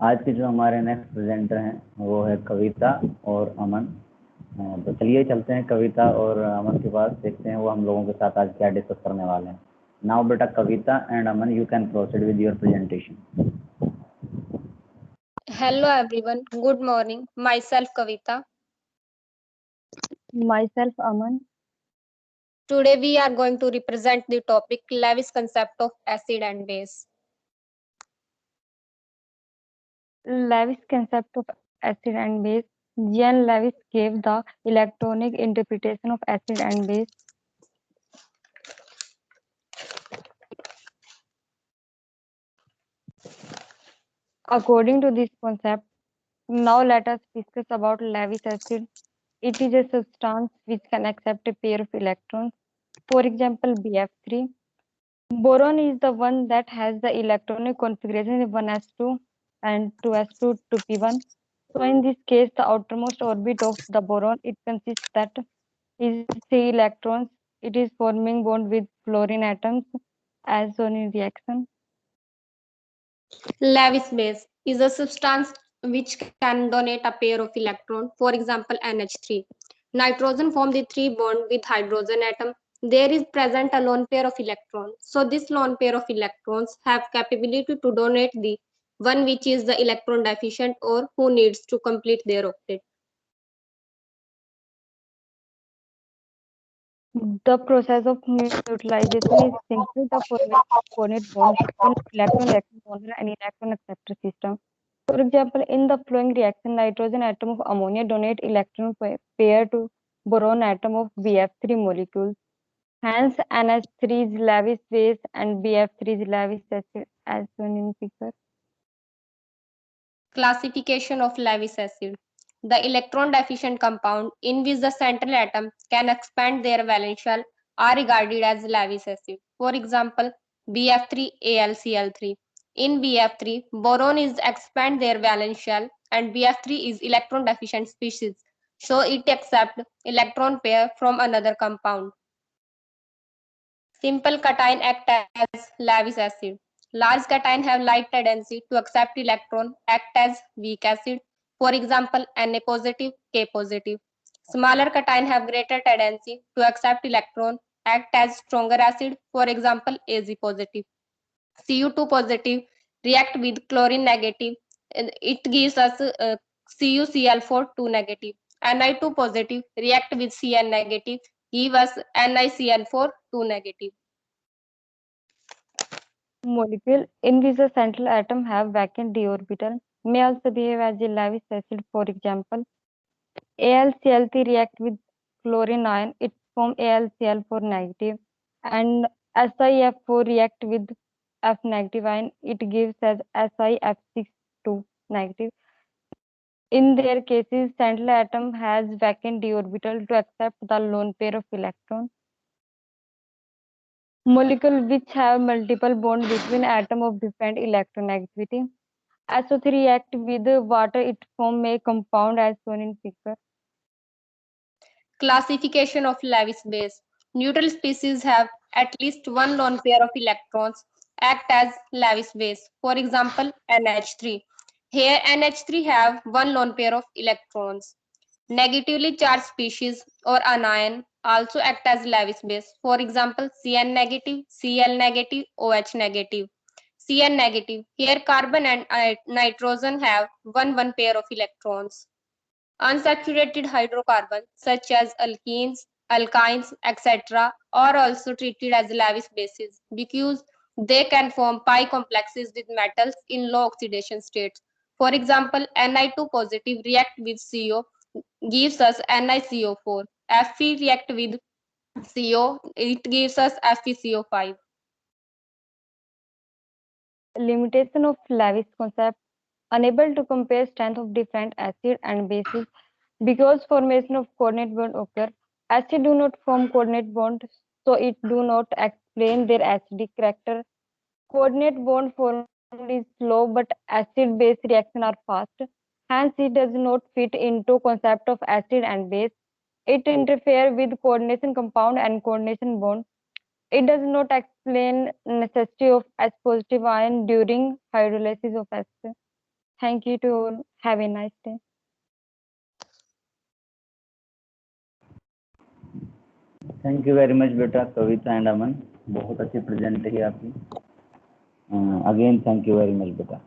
आज के जो हमारे नेक्स्ट प्रेजेंटर हैं वो है कविता और अमन। तो चलिए चलते हैं कविता और अमन के पास, देखते हैं वो हम लोगों के साथ आज क्या डिस्कस करने वाले हैं। नाउ बेटा Kavita and Aman, you can proceed with your presentation. Hello everyone, good morning. Myself Kavita. Myself Aman. Today we are going to represent the topic Lewis concept of acid and base. Lewis concept of acid and base. Jean Lewis gave the electronic interpretation of acid and base. According to this concept, now let us discuss about Lewis acid. It is a substance which can accept a pair of electrons. For example, BF3. Boron is the one that has the electronic configuration 1s2 and 2s2 to p1. So in this case, the outermost orbit of the boron, it consists that is 3 electrons. It is forming bond with fluorine atoms as shown in reaction. Lewis base is a substance which can donate a pair of electrons, for example NH3. Nitrogen form the 3 bond with hydrogen atom. There is present a lone pair of electrons. So this lone pair of electrons have capability to donate the one which is the electron deficient or who needs to complete their octet. The process of neutralization is simply the formation of coordinate bond between electron reaction donor and electron acceptor system. For example, in the following reaction, nitrogen atom of ammonia donate electron pair to boron atom of BF3 molecules. Hence, NH3 is Lewis base and BF3 is Lewis acid as shown in figure. Classification of Lewis acid. The electron deficient compound in which the central atom can expand their valence shell are regarded as Lewis acid. For example, BF3AlCl3. In BF3, boron is expand their valence shell and BF3 is electron deficient species, so it accepts electron pair from another compound. Simple cation act as Lewis acid. Large cation have light tendency to accept electron, act as weak acid. For example, Na positive, K positive. Smaller cation have greater tendency to accept electron, act as stronger acid. For example, Az positive. Cu2 positive react with chlorine negative. It gives us CuCl4 2 negative. Ni2 positive react with Cn negative, give us NiCl4 2 negative. Molecule in which the central atom have vacant d orbital may also behave as a Lewis acid. For example, AlCl3 react with chlorine ion, it form AlCl4 negative, and SiF4 react with F negative ion, it gives as SiF6 negative. In their cases, central atom has vacant d orbital to accept the lone pair of electrons. Molecule which have multiple bonds between atom of different electronegativity. SO3 react with water, it form a compound as shown in figure. Classification of Lewis base. Neutral species have at least one lone pair of electrons, act as Lewis base. For example, NH3. Here NH3 have one lone pair of electrons. Negatively charged species or anion also act as Lewis base. For example, Cn negative, Cl negative, OH negative. Cn negative. Here carbon and nitrogen have one pair of electrons. Unsaturated hydrocarbons such as alkenes, alkynes, etc. are also treated as Lewis bases because they can form pi complexes with metals in low oxidation states. For example, Ni2 positive react with CO gives us NiCO4. Fe react with CO, it gives us FeCO5. Limitation of Lewis concept, unable to compare strength of different acid and bases because formation of coordinate bond occur. Acid do not form coordinate bond, so it do not explain their acidic character. Coordinate bond formed is slow, but acid-base reaction are fast. Hence, it does not fit into concept of acid and base. It interfere with coordination compound and coordination bond. It does not explain necessity of H positive ion during hydrolysis of acid. Thank you to all. Have a nice day. Thank you very much बेटा Kavita and अमन, बहुत अच्छी present रही आपकी। Again thank you very much बेटा।